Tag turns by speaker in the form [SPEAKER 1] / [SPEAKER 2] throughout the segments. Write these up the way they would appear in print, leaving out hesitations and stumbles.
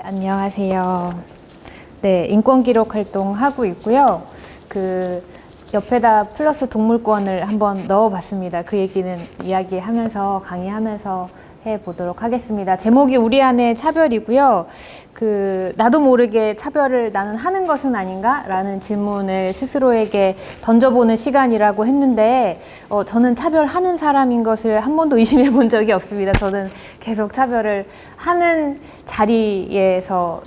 [SPEAKER 1] 안녕하세요. 네, 인권기록 활동 하고 있고요. 옆에다 플러스 동물권을 한번 넣어봤습니다. 그 얘기는 이야기하면서, 강의하면서 해보도록 하겠습니다. 제목이 우리 안의 차별이고요. 나도 모르게 차별을 나는 하는 것은 아닌가? 라는 질문을 스스로에게 던져보는 시간이라고 했는데, 저는 차별하는 사람인 것을 한 번도 의심해 본 적이 없습니다. 저는 계속 차별을 하는 자리에서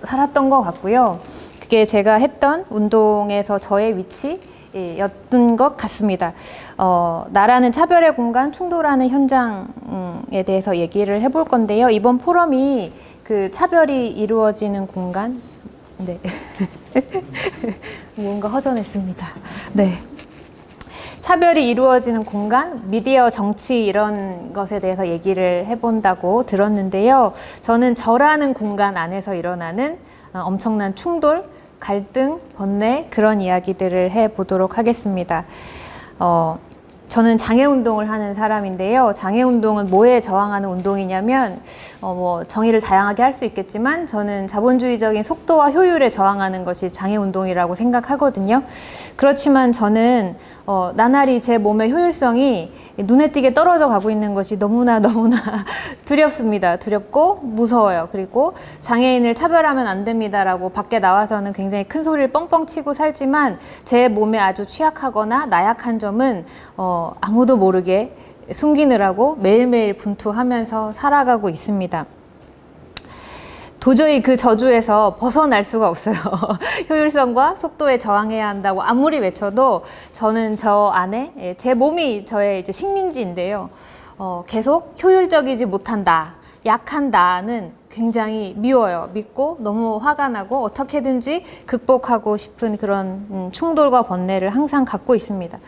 [SPEAKER 1] 살았던 것 같고요. 그게 제가 했던 운동에서 저의 위치, 였던 것 같습니다. 나라는 차별의 공간, 충돌하는 현장에 대해서 얘기를 해볼 건데요. 이번 포럼이 차별이 이루어지는 공간, 네. 뭔가 허전했습니다. 네. 차별이 이루어지는 공간, 미디어, 정치 이런 것에 대해서 얘기를 해본다고 들었는데요. 저는 저라는 공간 안에서 일어나는 엄청난 충돌, 갈등, 번뇌 그런 이야기들을 해보도록 하겠습니다. 저는 장애운동을 하는 사람인데요. 장애운동은 뭐에 저항하는 운동이냐면 정의를 다양하게 할 수 있겠지만 저는 자본주의적인 속도와 효율에 저항하는 것이 장애운동이라고 생각하거든요. 그렇지만 저는 나날이 제 몸의 효율성이 눈에 띄게 떨어져 가고 있는 것이 너무나 두렵습니다. 두렵고 무서워요. 그리고 장애인을 차별하면 안 됩니다라고 밖에 나와서는 굉장히 큰 소리를 뻥뻥 치고 살지만 제 몸에 아주 취약하거나 나약한 점은 아무도 모르게 숨기느라고 매일매일 분투하면서 살아가고 있습니다. 도저히 그 저주에서 벗어날 수가 없어요. 효율성과 속도에 저항해야 한다고 아무리 외쳐도 저는 저 안에 제 몸이 저의 이제 식민지인데요. 계속 효율적이지 못한다, 약한다는 굉장히 미워요. 믿고 너무 화가 나고 어떻게든지 극복하고 싶은 그런 충돌과 번뇌를 항상 갖고 있습니다.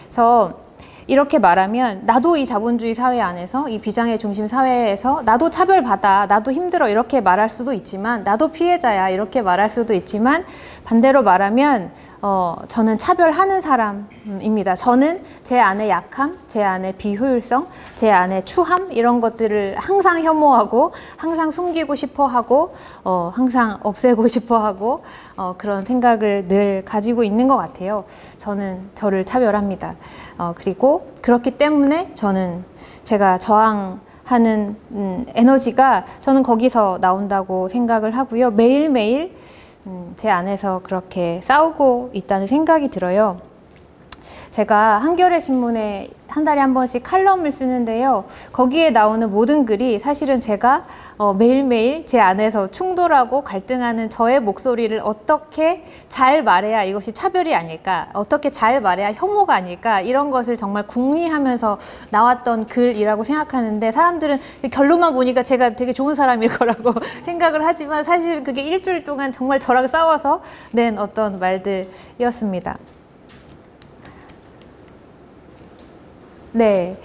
[SPEAKER 1] 그래서 이렇게 말하면 나도 이 자본주의 사회 안에서 이 비장애 중심 사회에서 나도 차별받아, 나도 힘들어 이렇게 말할 수도 있지만 나도 피해자야 이렇게 말할 수도 있지만 반대로 말하면 저는 차별하는 사람입니다. 저는 제 안에 약함, 제 안에 비효율성, 제 안에 추함 이런 것들을 항상 혐오하고 항상 숨기고 싶어하고 항상 없애고 싶어하고 그런 생각을 늘 가지고 있는 것 같아요. 저는 저를 차별합니다. 그리고 그렇기 때문에 저는 제가 저항하는 에너지가 저는 거기서 나온다고 생각을 하고요. 매일매일 제 안에서 그렇게 싸우고 있다는 생각이 들어요. 제가 한겨레 신문에 한 달에 한 번씩 칼럼을 쓰는데요. 거기에 나오는 모든 글이 사실은 제가 매일매일 제 안에서 충돌하고 갈등하는 저의 목소리를 어떻게 잘 말해야 이것이 차별이 아닐까, 어떻게 잘 말해야 혐오가 아닐까 이런 것을 정말 궁리하면서 나왔던 글이라고 생각하는데 사람들은 결론만 보니까 제가 되게 좋은 사람일 거라고 생각을 하지만 사실 그게 일주일 동안 정말 저랑 싸워서 낸 어떤 말들이었습니다. 네,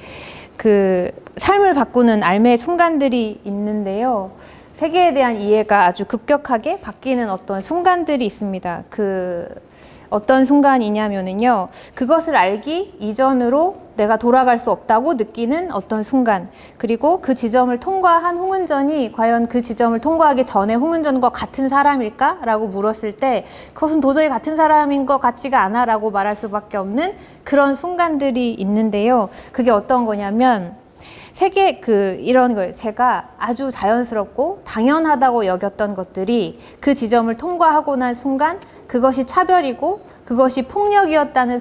[SPEAKER 1] 삶을 바꾸는 알매의 순간들이 있는데요. 세계에 대한 이해가 아주 급격하게 바뀌는 어떤 순간들이 있습니다. 어떤 순간이냐면요. 그것을 알기 이전으로 내가 돌아갈 수 없다고 느끼는 어떤 순간. 그리고 그 지점을 통과한 홍은전이 과연 그 지점을 통과하기 전에 홍은전과 같은 사람일까? 라고 물었을 때 그것은 도저히 같은 사람인 것 같지가 않아 라고 말할 수밖에 없는 그런 순간들이 있는데요. 그게 어떤 거냐면 이런 거예요. 제가 아주 자연스럽고 당연하다고 여겼던 것들이 그 지점을 통과하고 난 순간 그것이 차별이고 그것이 폭력이었다는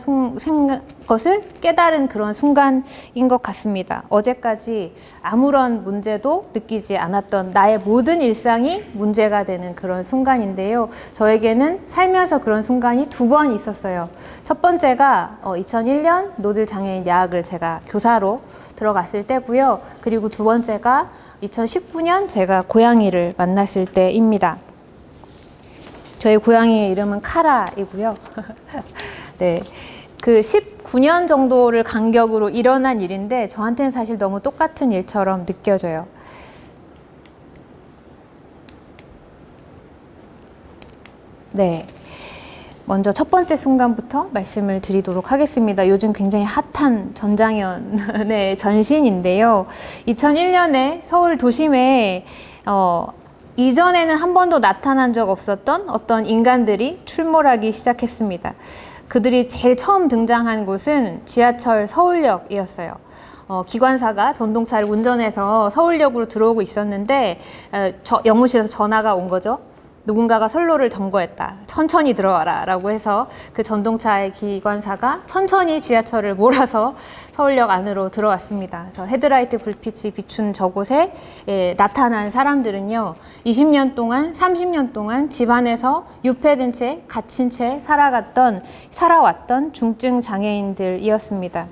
[SPEAKER 1] 것을 깨달은 그런 순간인 것 같습니다. 어제까지 아무런 문제도 느끼지 않았던 나의 모든 일상이 문제가 되는 그런 순간인데요. 저에게는 살면서 그런 순간이 2번 있었어요. 첫 번째가 2001년 노들장애인 야학을 제가 교사로 들어갔을 때고요. 그리고 2번째가 2019년 제가 고양이를 만났을 때입니다. 저희 고양이의 이름은 카라이고요. 네, 19년 정도를 간격으로 일어난 일인데 저한테는 사실 너무 똑같은 일처럼 느껴져요. 네, 먼저 첫 번째 순간부터 말씀을 드리도록 하겠습니다. 요즘 굉장히 핫한 전장현의 전신인데요. 2001년에 서울 도심에 이전에는 한 번도 나타난 적 없었던 어떤 인간들이 출몰하기 시작했습니다. 그들이 제일 처음 등장한 곳은 지하철 서울역이었어요. 기관사가 전동차를 운전해서 서울역으로 들어오고 있었는데 영무실에서 전화가 온 거죠. 누군가가 선로를 점거했다. 천천히 들어와라 라고 해서 그 전동차의 기관사가 천천히 지하철을 몰아서 서울역 안으로 들어왔습니다. 그래서 헤드라이트 불빛이 비춘 저곳에 나타난 사람들은요, 20년 동안, 30년 동안 집안에서 유폐된 채, 갇힌 채 살아왔던 중증 장애인들이었습니다.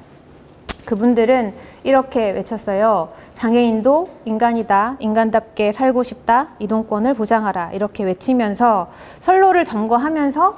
[SPEAKER 1] 그분들은 이렇게 외쳤어요. 장애인도 인간이다. 인간답게 살고 싶다. 이동권을 보장하라. 이렇게 외치면서 선로를 점거하면서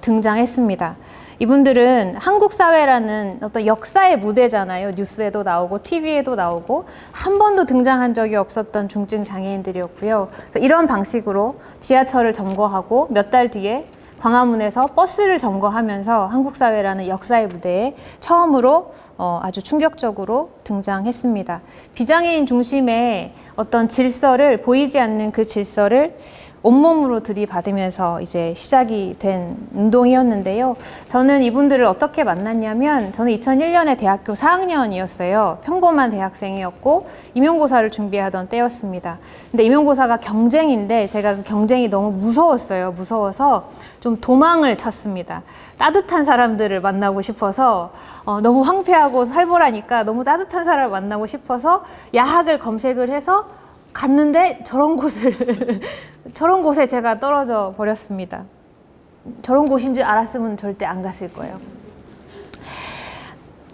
[SPEAKER 1] 등장했습니다. 이분들은 한국 사회라는 어떤 역사의 무대잖아요. 뉴스에도 나오고 TV에도 나오고 한 번도 등장한 적이 없었던 중증 장애인들이었고요. 그래서 이런 방식으로 지하철을 점거하고 몇 달 뒤에 광화문에서 버스를 점거하면서 한국 사회라는 역사의 무대에 처음으로 아주 충격적으로 등장했습니다. 비장애인 중심의 어떤 질서를, 보이지 않는 그 질서를 온몸으로 들이받으면서 이제 시작이 된 운동이었는데요. 저는 이분들을 어떻게 만났냐면, 저는 2001년에 대학교 4학년이었어요. 평범한 대학생이었고 임용고사를 준비하던 때였습니다. 근데 임용고사가 경쟁인데 제가 그 경쟁이 너무 무서웠어요. 무서워서 좀 도망을 쳤습니다. 따뜻한 사람들을 만나고 싶어서, 너무 황폐하고 살벌하니까 너무 따뜻한 사람을 만나고 싶어서 야학을 검색을 해서 갔는데 저런 곳에 제가 떨어져 버렸습니다. 저런 곳인 줄 알았으면 절대 안 갔을 거예요.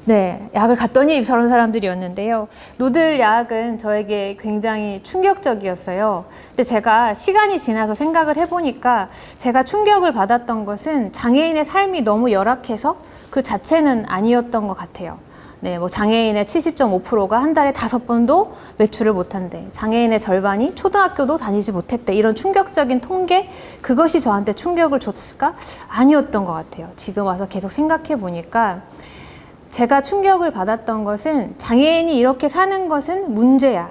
[SPEAKER 1] 네, 야학을 갔더니 저런 사람들이었는데요. 노들 야학은 저에게 굉장히 충격적이었어요. 근데 제가 시간이 지나서 생각을 해보니까 제가 충격을 받았던 것은 장애인의 삶이 너무 열악해서 그 자체는 아니었던 것 같아요. 네, 뭐 장애인의 70.5%가 한 달에 5번도 외출을 못한대. 장애인의 절반이 초등학교도 다니지 못했대. 이런 충격적인 통계, 그것이 저한테 충격을 줬을까? 아니었던 것 같아요. 지금 와서 계속 생각해 보니까 제가 충격을 받았던 것은, 장애인이 이렇게 사는 것은 문제야.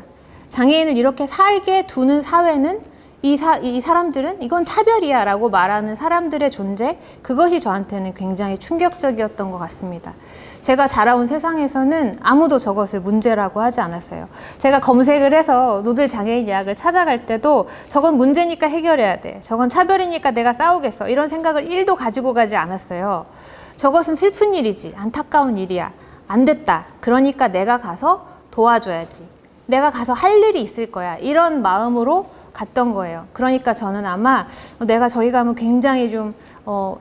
[SPEAKER 1] 장애인을 이렇게 살게 두는 사회는, 이 사람들은 이건 차별이야 라고 말하는 사람들의 존재, 그것이 저한테는 굉장히 충격적이었던 것 같습니다. 제가 자라온 세상에서는 아무도 저것을 문제라고 하지 않았어요. 제가 검색을 해서 노들 장애인 야학을 찾아갈 때도 저건 문제니까 해결해야 돼. 저건 차별이니까 내가 싸우겠어. 이런 생각을 1도 가지고 가지 않았어요. 저것은 슬픈 일이지. 안타까운 일이야. 안 됐다. 그러니까 내가 가서 도와줘야지. 내가 가서 할 일이 있을 거야. 이런 마음으로 갔던 거예요. 그러니까 저는 아마 내가 저희 가면 굉장히 좀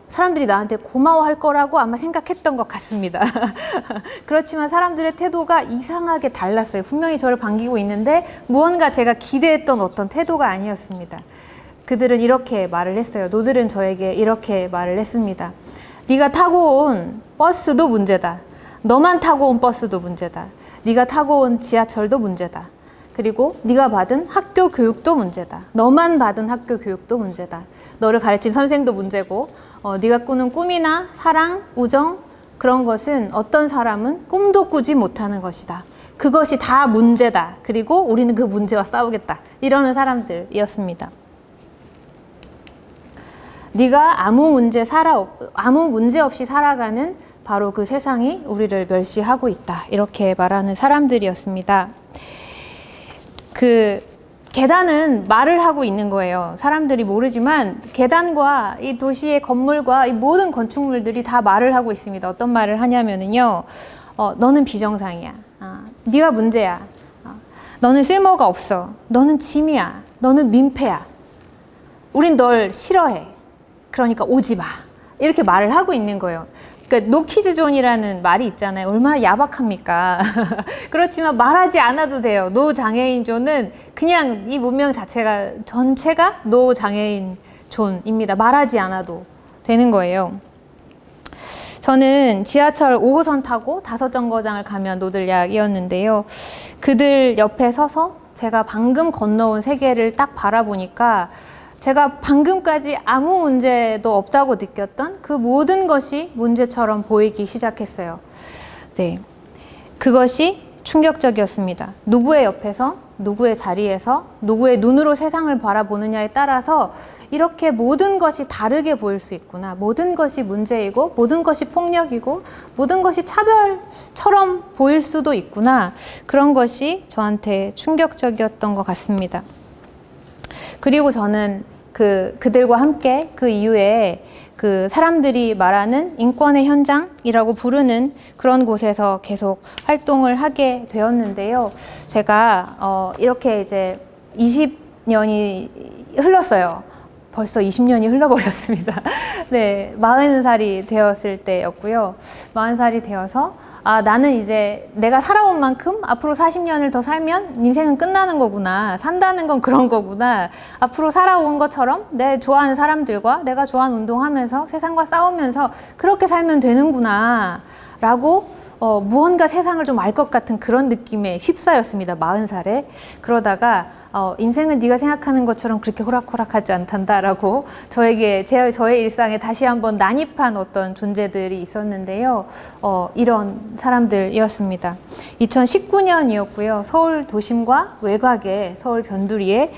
[SPEAKER 1] 사람들이 나한테 고마워할 거라고 아마 생각했던 것 같습니다. 그렇지만 사람들의 태도가 이상하게 달랐어요. 분명히 저를 반기고 있는데 무언가 제가 기대했던 어떤 태도가 아니었습니다. 그들은 이렇게 말을 했어요. 노들은 저에게 이렇게 말을 했습니다. 네가 타고 온 버스도 문제다. 너만 타고 온 버스도 문제다. 네가 타고 온 지하철도 문제다. 그리고 네가 받은 학교 교육도 문제다. 너만 받은 학교 교육도 문제다. 너를 가르친 선생도 문제고, 네가 꾸는 꿈이나 사랑, 우정, 그런 것은 어떤 사람은 꿈도 꾸지 못하는 것이다. 그것이 다 문제다. 그리고 우리는 그 문제와 싸우겠다. 이러는 사람들이었습니다. 네가 아무 문제 없이 살아가는 바로 그 세상이 우리를 멸시하고 있다. 이렇게 말하는 사람들이었습니다. 그 계단은 말을 하고 있는 거예요. 사람들이 모르지만 계단과 이 도시의 건물과 이 모든 건축물들이 다 말을 하고 있습니다. 어떤 말을 하냐면은요, 너는 비정상이야. 네가 문제야. 너는 쓸모가 없어. 너는 짐이야. 너는 민폐야. 우린 널 싫어해. 그러니까 오지 마. 이렇게 말을 하고 있는 거예요. 그러니까 노키즈존이라는 말이 있잖아요. 얼마나 야박합니까? 그렇지만 말하지 않아도 돼요. 노장애인존은 그냥 이 문명 전체가 노장애인존입니다. 말하지 않아도 되는 거예요. 저는 지하철 5호선 타고 다섯정거장을 가면 노들 야학이었는데요. 그들 옆에 서서 제가 방금 건너온 세계를 딱 바라보니까 제가 방금까지 아무 문제도 없다고 느꼈던 그 모든 것이 문제처럼 보이기 시작했어요. 네, 그것이 충격적이었습니다. 누구의 옆에서 누구의 자리에서 누구의 눈으로 세상을 바라보느냐에 따라서 이렇게 모든 것이 다르게 보일 수 있구나. 모든 것이 문제이고 모든 것이 폭력이고 모든 것이 차별처럼 보일 수도 있구나. 그런 것이 저한테 충격적이었던 것 같습니다. 그리고 저는 그들과 함께 그 이후에 그 사람들이 말하는 인권의 현장이라고 부르는 그런 곳에서 계속 활동을 하게 되었는데요. 제가 이렇게 이제 20년이 흘렀어요. 벌써 20년이 흘러버렸습니다. 네, 40살이 되었을 때였고요. 40살이 되어서 나는 이제 내가 살아온 만큼 앞으로 40년을 더 살면 인생은 끝나는 거구나. 산다는 건 그런 거구나. 앞으로 살아온 것처럼 내 좋아하는 사람들과 내가 좋아하는 운동하면서 세상과 싸우면서 그렇게 살면 되는구나. 라고 무언가 세상을 좀 알 것 같은 그런 느낌에 휩싸였습니다. 40살에. 그러다가 인생은 네가 생각하는 것처럼 그렇게 호락호락하지 않단다라고 저의 일상에 다시 한번 난입한 어떤 존재들이 있었는데요. 이런 사람들이었습니다. 2019년이었고요. 서울 도심과 외곽의 서울 변두리에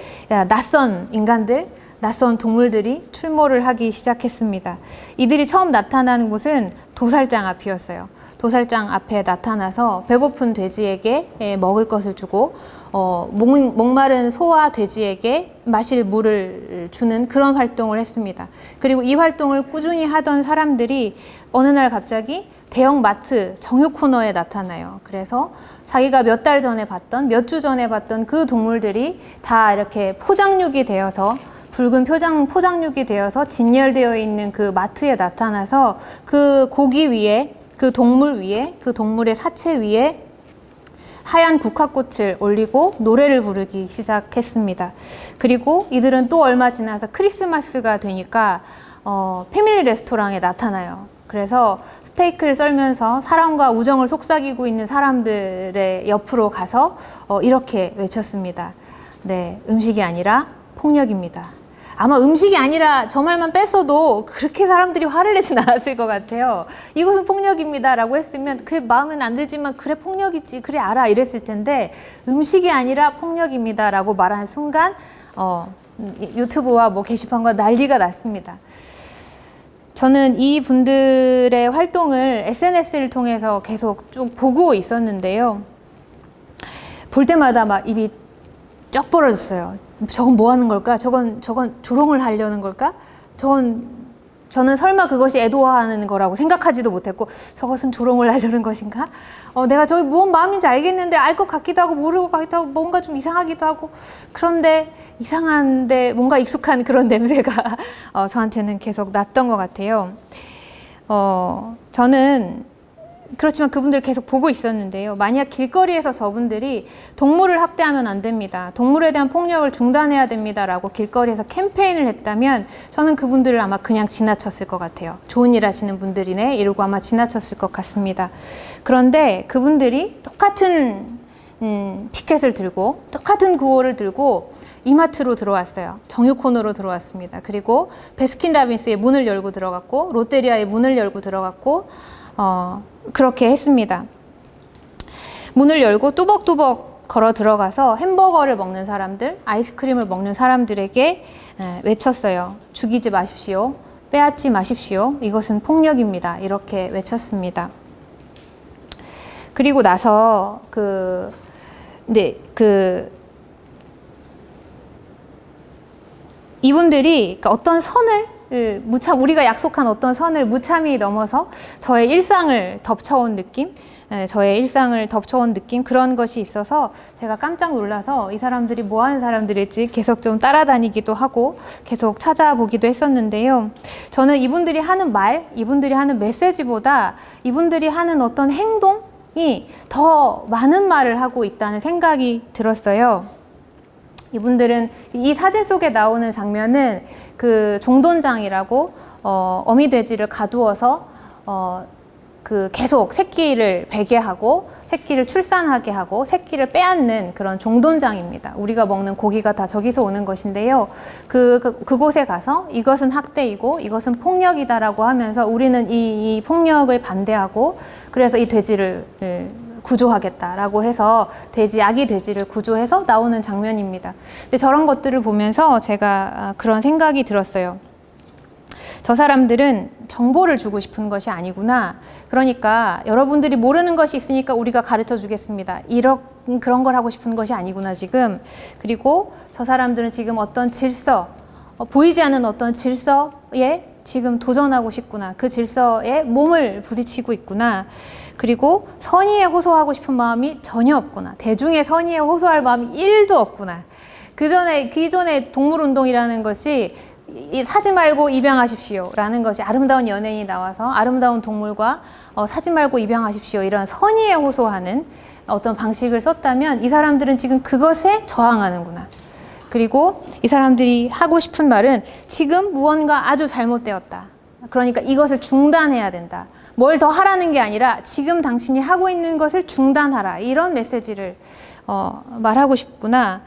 [SPEAKER 1] 낯선 인간들, 낯선 동물들이 출몰을 하기 시작했습니다. 이들이 처음 나타나는 곳은 도살장 앞이었어요. 도살장 앞에 나타나서 배고픈 돼지에게 먹을 것을 주고 목마른 소와 돼지에게 마실 물을 주는 그런 활동을 했습니다. 그리고 이 활동을 꾸준히 하던 사람들이 어느 날 갑자기 대형 마트 정육 코너에 나타나요. 그래서 자기가 몇 달 전에 봤던, 몇 주 전에 봤던 그 동물들이 다 이렇게 포장육이 되어서 붉은 포장육이 되어서 진열되어 있는 그 마트에 나타나서 그 고기 위에, 그 동물 위에, 그 동물의 사체 위에 하얀 국화꽃을 올리고 노래를 부르기 시작했습니다. 그리고 이들은 또 얼마 지나서 크리스마스가 되니까 패밀리 레스토랑에 나타나요. 그래서 스테이크를 썰면서 사랑과 우정을 속삭이고 있는 사람들의 옆으로 가서 이렇게 외쳤습니다. 네, 음식이 아니라 폭력입니다. 아마 음식이 아니라 저 말만 뺐어도 그렇게 사람들이 화를 내진 않았을 것 같아요. 이것은 폭력입니다 라고 했으면 그래 마음엔 안 들지만 그래 폭력이지 그래 알아 이랬을 텐데 음식이 아니라 폭력입니다 라고 말하는 순간 유튜브와 뭐 게시판과 난리가 났습니다. 저는 이 분들의 활동을 SNS를 통해서 계속 쭉 보고 있었는데요. 볼 때마다 막 입이 쩍 벌어졌어요. 저건 뭐 하는 걸까? 저건 조롱을 하려는 걸까? 저는 설마 그것이 애도하는 거라고 생각하지도 못했고 저것은 조롱을 하려는 것인가? 내가 저게 뭔 마음인지 알겠는데 알 것 같기도 하고 모를 것 같기도 하고 뭔가 좀 이상하기도 하고 그런데 이상한데 뭔가 익숙한 그런 냄새가 저한테는 계속 났던 것 같아요. 저는 그렇지만 그분들을 계속 보고 있었는데요. 만약 길거리에서 저분들이 동물을 학대하면 안 됩니다. 동물에 대한 폭력을 중단해야 됩니다. 라고 길거리에서 캠페인을 했다면 저는 그분들을 아마 그냥 지나쳤을 것 같아요. 좋은 일 하시는 분들이네 이러고 아마 지나쳤을 것 같습니다. 그런데 그분들이 똑같은 피켓을 들고 똑같은 구호를 들고 이마트로 들어왔어요. 정육 코너로 들어왔습니다. 그리고 베스킨라빈스의 문을 열고 들어갔고 롯데리아의 문을 열고 들어갔고 그렇게 했습니다. 문을 열고 뚜벅뚜벅 걸어 들어가서 햄버거를 먹는 사람들, 아이스크림을 먹는 사람들에게 외쳤어요. 죽이지 마십시오. 빼앗지 마십시오. 이것은 폭력입니다. 이렇게 외쳤습니다. 그리고 나서 이분들이 어떤 선을 우리가 약속한 어떤 선을 무참히 넘어서 저의 일상을 덮쳐온 느낌, 그런 것이 있어서 제가 깜짝 놀라서 이 사람들이 뭐 하는 사람들일지 계속 좀 따라다니기도 하고 계속 찾아보기도 했었는데요. 저는 이분들이 하는 말, 이분들이 하는 메시지보다 이분들이 하는 어떤 행동이 더 많은 말을 하고 있다는 생각이 들었어요. 이분들은 이 사진 속에 나오는 장면은 그 종돈장이라고 어미돼지를 가두어서 계속 새끼를 베게 하고 새끼를 출산하게 하고 새끼를 빼앗는 그런 종돈장입니다. 우리가 먹는 고기가 다 저기서 오는 것인데요. 그곳에 가서 이것은 학대이고 이것은 폭력이다라고 하면서 우리는 이 폭력을 반대하고 그래서 이 돼지를 구조하겠다라고 해서 아기 돼지를 구조해서 나오는 장면입니다. 근데 저런 것들을 보면서 제가 그런 생각이 들었어요. 저 사람들은 정보를 주고 싶은 것이 아니구나. 그러니까 여러분들이 모르는 것이 있으니까 우리가 가르쳐 주겠습니다. 그런 걸 하고 싶은 것이 아니구나, 지금. 그리고 저 사람들은 지금 어떤 질서, 보이지 않는 어떤 질서에 지금 도전하고 싶구나. 그 질서에 몸을 부딪히고 있구나. 그리고 선의에 호소하고 싶은 마음이 전혀 없구나. 대중의 선의에 호소할 마음이 1도 없구나. 기존의 동물운동이라는 것이 사지 말고 입양하십시오 라는 것이, 아름다운 연예인이 나와서 아름다운 동물과 사지 말고 입양하십시오, 이런 선의에 호소하는 어떤 방식을 썼다면 이 사람들은 지금 그것에 저항하는구나. 그리고 이 사람들이 하고 싶은 말은 지금 무언가 아주 잘못되었다. 그러니까 이것을 중단해야 된다. 뭘 더 하라는 게 아니라 지금 당신이 하고 있는 것을 중단하라. 이런 메시지를 말하고 싶구나.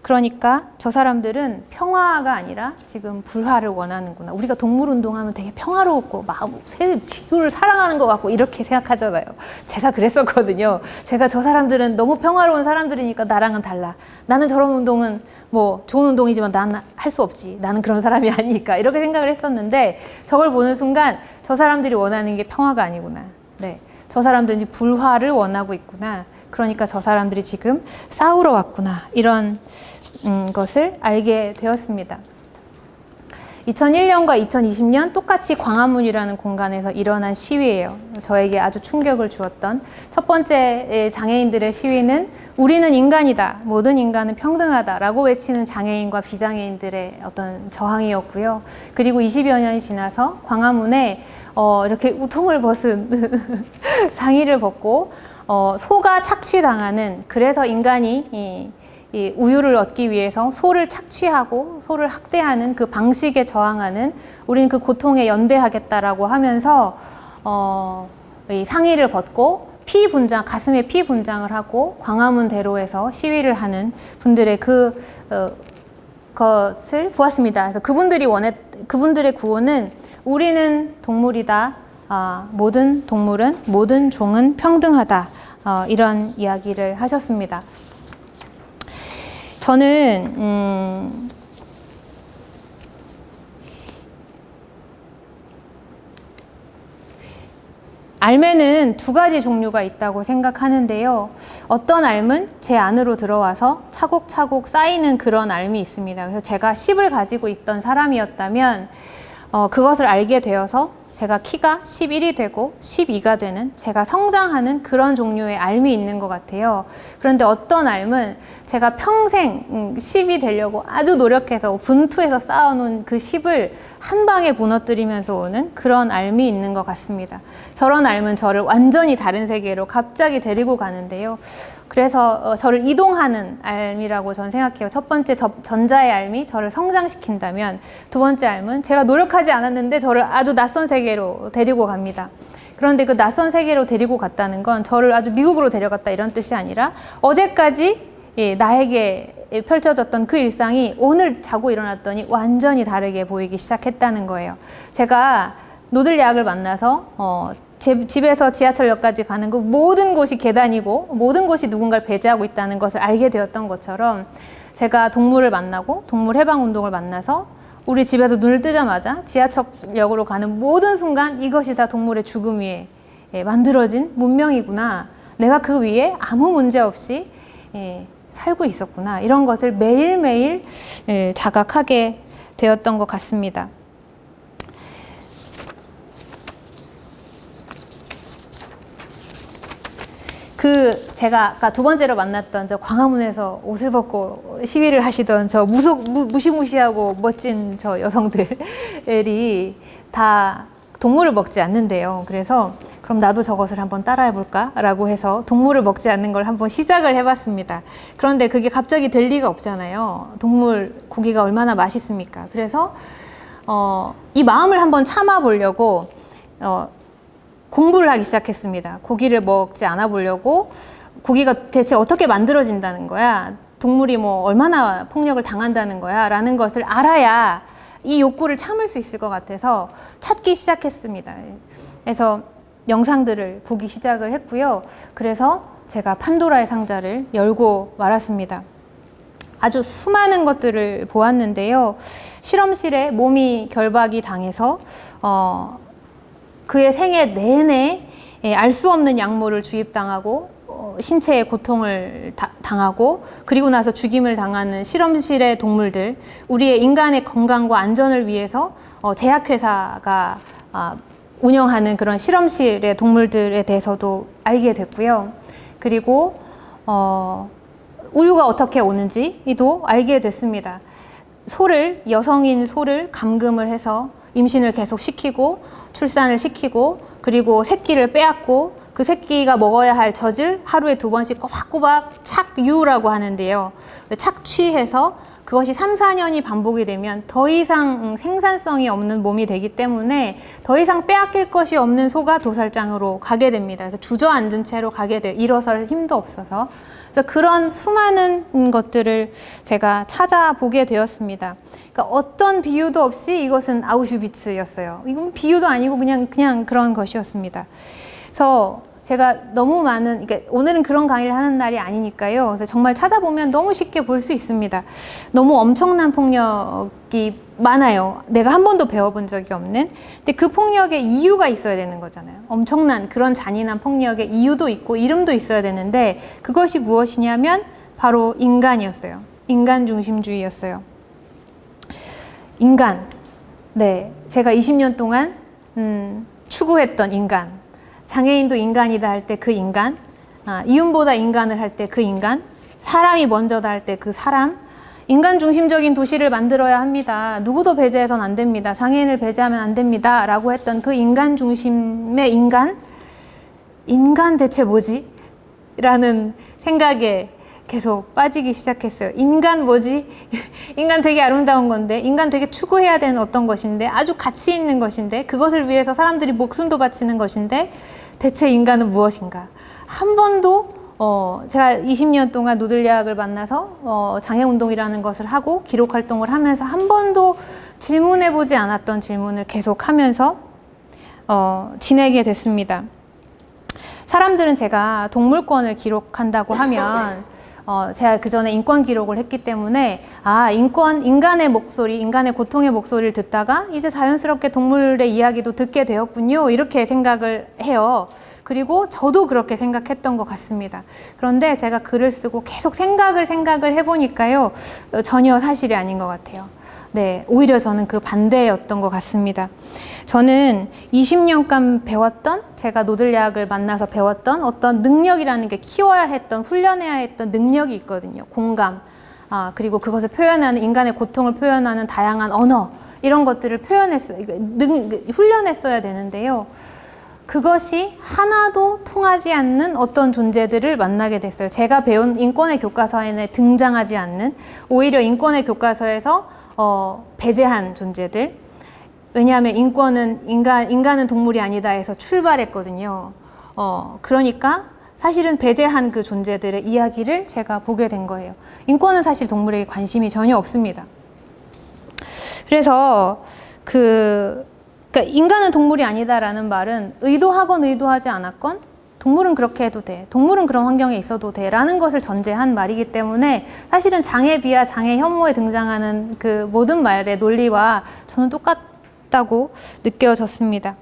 [SPEAKER 1] 그러니까 저 사람들은 평화가 아니라 지금 불화를 원하는구나. 우리가 동물운동하면 되게 평화롭고 지구를 사랑하는 것 같고 이렇게 생각하잖아요. 제가 그랬었거든요. 저 사람들은 너무 평화로운 사람들이니까 나랑은 달라. 나는 저런 운동은 뭐 좋은 운동이지만 나는 할 수 없지. 나는 그런 사람이 아니니까. 이렇게 생각을 했었는데 저걸 보는 순간 저 사람들이 원하는 게 평화가 아니구나. 네. 저 사람들은 이제 불화를 원하고 있구나. 그러니까 저 사람들이 지금 싸우러 왔구나. 이런 것을 알게 되었습니다. 2001년과 2020년 똑같이 광화문이라는 공간에서 일어난 시위예요. 저에게 아주 충격을 주었던 첫 번째 장애인들의 시위는 우리는 인간이다. 모든 인간은 평등하다. 라고 외치는 장애인과 비장애인들의 어떤 저항이었고요. 그리고 20여 년이 지나서 광화문에 이렇게 우통을 벗은 상의를 벗고 소가 착취당하는, 그래서 인간이 이 우유를 얻기 위해서 소를 착취하고 소를 학대하는 그 방식에 저항하는, 우리는 그 고통에 연대하겠다라고 하면서 이 상의를 벗고 가슴에 피 분장을 하고 광화문 대로에서 시위를 하는 분들의 것을 보았습니다. 그래서 그분들의 구호는 우리는 동물이다. 모든 동물은, 모든 종은 평등하다. 이런 이야기를 하셨습니다. 저는 알매는 두 가지 종류가 있다고 생각하는데요. 어떤 알은 제 안으로 들어와서 차곡차곡 쌓이는 그런 알이 있습니다. 그래서 제가 10을 가지고 있던 사람이었다면 그것을 알게 되어서 제가 키가 11이 되고 12가 되는, 제가 성장하는 그런 종류의 알이 있는 것 같아요. 그런데 어떤 알은 제가 평생 10이 되려고 아주 노력해서 분투해서 쌓아놓은 그 10을 한 방에 무너뜨리면서 오는 그런 알이 있는 것 같습니다. 저런 알은 저를 완전히 다른 세계로 갑자기 데리고 가는데요. 그래서 저를 이동하는 알미라고 저는 생각해요. 첫 번째 전자의 알미, 저를 성장시킨다면, 두 번째 알은 제가 노력하지 않았는데 저를 아주 낯선 세계로 데리고 갑니다. 그런데 그 낯선 세계로 데리고 갔다는 건 저를 아주 미국으로 데려갔다 이런 뜻이 아니라 어제까지 나에게 펼쳐졌던 그 일상이 오늘 자고 일어났더니 완전히 다르게 보이기 시작했다는 거예요. 제가 노들야학을 만나서 집에서 지하철역까지 가는 그 모든 곳이 계단이고 모든 곳이 누군가를 배제하고 있다는 것을 알게 되었던 것처럼, 제가 동물을 만나고 동물 해방 운동을 만나서 우리 집에서 눈을 뜨자마자 지하철역으로 가는 모든 순간 이것이 다 동물의 죽음 위에 만들어진 문명이구나. 내가 그 위에 아무 문제 없이 살고 있었구나. 이런 것을 매일매일 자각하게 되었던 것 같습니다. 제가 아까 두 번째로 만났던 저 광화문에서 옷을 벗고 시위를 하시던 저 무시무시하고 멋진 저 여성들이 다 동물을 먹지 않는데요. 그래서 그럼 나도 저것을 한번 따라해볼까? 라고 해서 동물을 먹지 않는 걸 한번 시작을 해봤습니다. 그런데 그게 갑자기 될 리가 없잖아요. 동물 고기가 얼마나 맛있습니까? 그래서 이 마음을 한번 참아보려고 공부를 하기 시작했습니다. 고기를 먹지 않아 보려고, 고기가 대체 어떻게 만들어진다는 거야? 동물이 뭐 얼마나 폭력을 당한다는 거야? 라는 것을 알아야 이 욕구를 참을 수 있을 것 같아서 찾기 시작했습니다. 그래서 영상들을 보기 시작을 했고요. 그래서 제가 판도라의 상자를 열고 말았습니다. 아주 수많은 것들을 보았는데요. 실험실에 몸이 결박이 당해서 그의 생애 내내 알 수 없는 약물을 주입당하고 신체에 고통을 당하고 그리고 나서 죽임을 당하는 실험실의 동물들, 우리의 인간의 건강과 안전을 위해서 제약회사가 운영하는 그런 실험실의 동물들에 대해서도 알게 됐고요. 그리고 우유가 어떻게 오는지도 알게 됐습니다. 여성인 소를 감금을 해서 임신을 계속 시키고 출산을 시키고 그리고 새끼를 빼앗고 그 새끼가 먹어야 할 젖을 하루에 2번씩 꼬박꼬박 착유라고 하는데요. 착취해서 그것이 3, 4년이 반복이 되면 더 이상 생산성이 없는 몸이 되기 때문에 더 이상 빼앗길 것이 없는 소가 도살장으로 가게 됩니다. 그래서 주저앉은 채로 가게 돼요. 일어설 힘도 없어서. 그래서 그런 수많은 것들을 제가 찾아보게 되었습니다. 그러니까 어떤 비유도 없이 이것은 아우슈비츠였어요. 이건 비유도 아니고 그냥 그런 것이었습니다. 그래서 제가 너무 그러니까 오늘은 그런 강의를 하는 날이 아니니까요. 그래서 정말 찾아보면 너무 쉽게 볼 수 있습니다. 너무 엄청난 폭력이 많아요. 내가 한 번도 배워본 적이 없는. 근데 그 폭력의 이유가 있어야 되는 거잖아요. 엄청난 그런 잔인한 폭력의 이유도 있고 이름도 있어야 되는데 그것이 무엇이냐면 바로 인간이었어요. 인간 중심주의였어요. 인간. 네, 제가 20년 동안 추구했던 인간. 장애인도 인간이다 할 때 그 인간, 이윤보다 인간을 할 때 그 인간, 사람이 먼저다 할 때 그 사람, 인간 중심적인 도시를 만들어야 합니다. 누구도 배제해서는 안 됩니다. 장애인을 배제하면 안 됩니다. 라고 했던 그 인간 중심의 인간 대체 뭐지? 라는 생각에 계속 빠지기 시작했어요. 인간 뭐지? 인간 되게 아름다운 건데, 인간 되게 추구해야 되는 어떤 것인데, 아주 가치 있는 것인데, 그것을 위해서 사람들이 목숨도 바치는 것인데, 대체 인간은 무엇인가? 한 번도 제가 20년 동안 노들야학을 만나서 장애운동이라는 것을 하고 기록활동을 하면서 한 번도 질문해보지 않았던 질문을 계속하면서 지내게 됐습니다. 사람들은 제가 동물권을 기록한다고 하면 제가 그 전에 인권 기록을 했기 때문에 인간의 목소리, 인간의 고통의 목소리를 듣다가 이제 자연스럽게 동물의 이야기도 듣게 되었군요. 이렇게 생각을 해요. 그리고 저도 그렇게 생각했던 것 같습니다. 그런데 제가 글을 쓰고 계속 생각을 해보니까요. 전혀 사실이 아닌 것 같아요. 네, 오히려 저는 그 반대였던 것 같습니다. 저는 20년간 배웠던, 제가 노들야학을 만나서 배웠던 어떤 능력이라는 게 키워야 했던, 훈련해야 했던 능력이 있거든요. 공감, 그리고 그것을 표현하는, 인간의 고통을 표현하는 다양한 언어, 이런 것들을 훈련했어야 되는데요. 그것이 하나도 통하지 않는 어떤 존재들을 만나게 됐어요. 제가 배운 인권의 교과서에는 등장하지 않는, 오히려 인권의 교과서에서 배제한 존재들. 왜냐하면 인간은 동물이 아니다 해서 출발했거든요. 그러니까 사실은 배제한 그 존재들의 이야기를 제가 보게 된 거예요. 인권은 사실 동물에게 관심이 전혀 없습니다. 그래서 그러니까 인간은 동물이 아니다라는 말은 의도하건 의도하지 않았건 동물은 그렇게 해도 돼. 동물은 그런 환경에 있어도 돼. 라는 것을 전제한 말이기 때문에 사실은 장애 비하, 장애 혐오에 등장하는 그 모든 말의 논리와 저는 똑같다고 느껴졌습니다.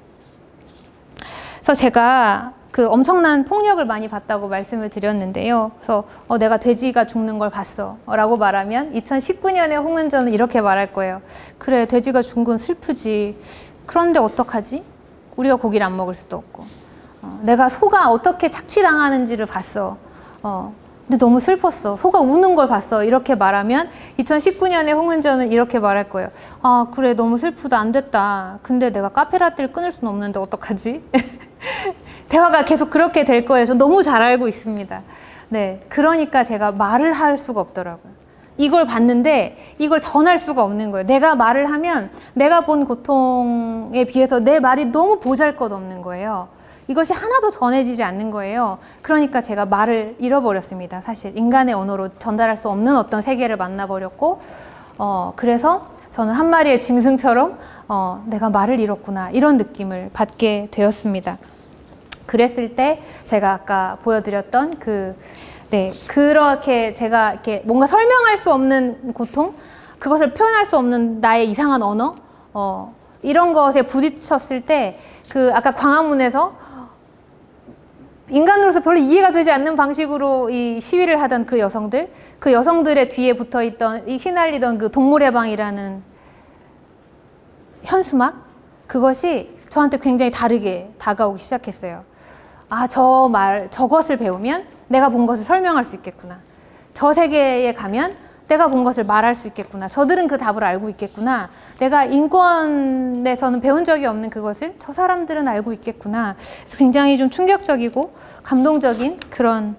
[SPEAKER 1] 그래서 제가 그 엄청난 폭력을 많이 받다고 말씀을 드렸는데요. 그래서 내가 돼지가 죽는 걸 봤어 라고 말하면 2019년에 홍은전은 이렇게 말할 거예요. 그래, 돼지가 죽은 건 슬프지. 그런데 어떡하지? 우리가 고기를 안 먹을 수도 없고. 내가 소가 어떻게 착취당하는지를 봤어. 근데 너무 슬펐어. 소가 우는 걸 봤어. 이렇게 말하면 2019년에 홍은전은 이렇게 말할 거예요. 그래, 너무 슬프다. 안 됐다. 근데 내가 카페라떼를 끊을 수는 없는데 어떡하지? 대화가 계속 그렇게 될 거예요. 저 너무 잘 알고 있습니다. 네, 그러니까 제가 말을 할 수가 없더라고요. 이걸 봤는데 이걸 전할 수가 없는 거예요. 내가 말을 하면 내가 본 고통에 비해서 내 말이 너무 보잘것없는 거예요. 이것이 하나도 전해지지 않는 거예요. 그러니까 제가 말을 잃어버렸습니다. 사실 인간의 언어로 전달할 수 없는 어떤 세계를 만나버렸고 그래서 저는 한 마리의 짐승처럼 내가 말을 잃었구나 이런 느낌을 받게 되었습니다. 그랬을 때 제가 아까 보여드렸던 그렇게 제가 이렇게 뭔가 설명할 수 없는 고통, 그것을 표현할 수 없는 나의 이상한 언어, 이런 것에 부딪혔을 때 아까 광화문에서 인간으로서 별로 이해가 되지 않는 방식으로 이 시위를 하던 그 여성들의 뒤에 붙어있던 이 휘날리던 그 동물의 방이라는 현수막, 그것이 저한테 굉장히 다르게 다가오기 시작했어요. 아, 저것을 배우면 내가 본 것을 설명할 수 있겠구나. 저 세계에 가면 내가 본 것을 말할 수 있겠구나. 저들은 그 답을 알고 있겠구나. 내가 인권에서는 배운 적이 없는 그것을 저 사람들은 알고 있겠구나. 그래서 굉장히 좀 충격적이고 감동적인 그런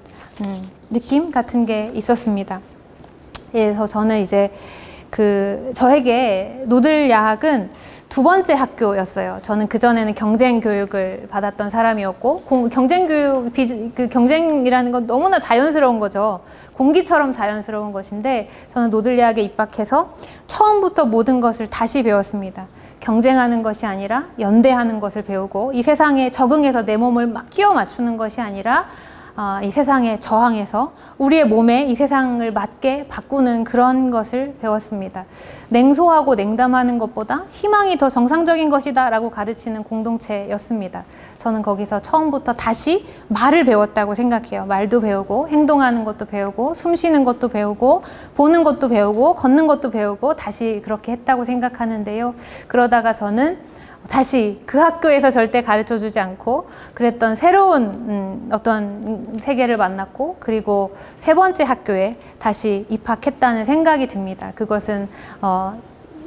[SPEAKER 1] 느낌 같은 게 있었습니다. 그래서 저는 이제 저에게 노들야학은 두 번째 학교였어요. 저는 그전에는 경쟁 교육을 받았던 사람이었고, 경쟁이라는 건 너무나 자연스러운 거죠. 공기처럼 자연스러운 것인데, 저는 노들야학에 입학해서 처음부터 모든 것을 다시 배웠습니다. 경쟁하는 것이 아니라 연대하는 것을 배우고, 이 세상에 적응해서 내 몸을 막 끼워 맞추는 것이 아니라, 이 세상에 저항해서 우리의 몸에 이 세상을 맞게 바꾸는 그런 것을 배웠습니다. 냉소하고 냉담하는 것보다 희망이 더 정상적인 것이다 라고 가르치는 공동체였습니다. 저는 거기서 처음부터 다시 말을 배웠다고 생각해요. 말도 배우고, 행동하는 것도 배우고, 숨 쉬는 것도 배우고, 보는 것도 배우고, 걷는 것도 배우고, 다시 그렇게 했다고 생각하는데요. 그러다가 저는 다시 그 학교에서 절대 가르쳐 주지 않고 그랬던 새로운 어떤 세계를 만났고, 그리고 세 번째 학교에 다시 입학했다는 생각이 듭니다. 그것은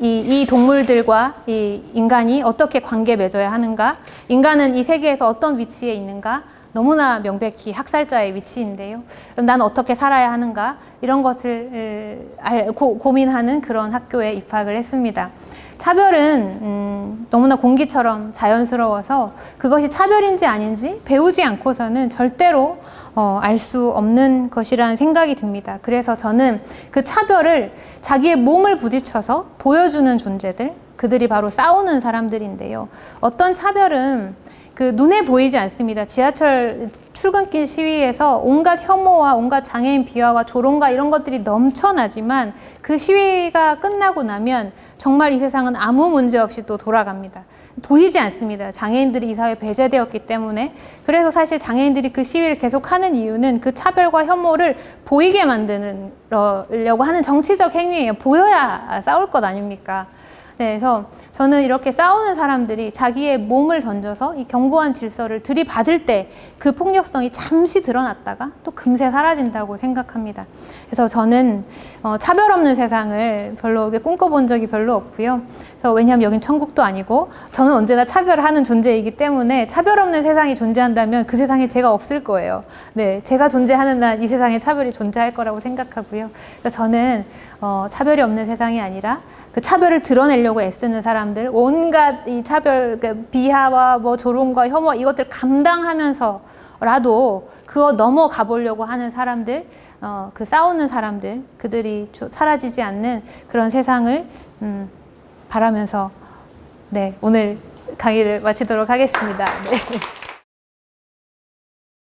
[SPEAKER 1] 이 동물들과 이 인간이 어떻게 관계 맺어야 하는가, 인간은 이 세계에서 어떤 위치에 있는가, 너무나 명백히 학살자의 위치인데요. 나는 어떻게 살아야 하는가, 이런 것을 고민하는 그런 학교에 입학을 했습니다. 차별은 너무나 공기처럼 자연스러워서 그것이 차별인지 아닌지 배우지 않고서는 절대로 알 수 없는 것이라는 생각이 듭니다. 그래서 저는 그 차별을 자기의 몸을 부딪혀서 보여주는 존재들, 그들이 바로 싸우는 사람들인데요. 어떤 차별은 눈에 보이지 않습니다. 지하철 출근길 시위에서 온갖 혐오와 온갖 장애인 비하와 조롱과 이런 것들이 넘쳐나지만 그 시위가 끝나고 나면 정말 이 세상은 아무 문제 없이 또 돌아갑니다. 보이지 않습니다. 장애인들이 이 사회에 배제되었기 때문에. 그래서 사실 장애인들이 그 시위를 계속하는 이유는 그 차별과 혐오를 보이게 만들려고 하는 정치적 행위예요. 보여야 싸울 것 아닙니까? 네, 그래서 저는 이렇게 싸우는 사람들이 자기의 몸을 던져서 이 견고한 질서를 들이받을 때 그 폭력성이 잠시 드러났다가 또 금세 사라진다고 생각합니다. 그래서 저는 차별 없는 세상을 별로 꿈꿔본 적이 별로 없고요. 그래서 왜냐하면 여긴 천국도 아니고 저는 언제나 차별하는 존재이기 때문에 차별 없는 세상이 존재한다면 그 세상에 제가 없을 거예요. 네, 제가 존재하는 날 이 세상에 차별이 존재할 거라고 생각하고요. 그래서 저는 차별이 없는 세상이 아니라 그 차별을 드러내려고 애쓰는 사람들, 온갖 이 차별, 비하와 조롱과 혐오 이것들 감당하면서라도 그거 넘어가 보려고 하는 사람들, 그 싸우는 사람들, 그들이 사라지지 않는 그런 세상을 바라면서 네, 오늘 강의를 마치도록 하겠습니다. 네.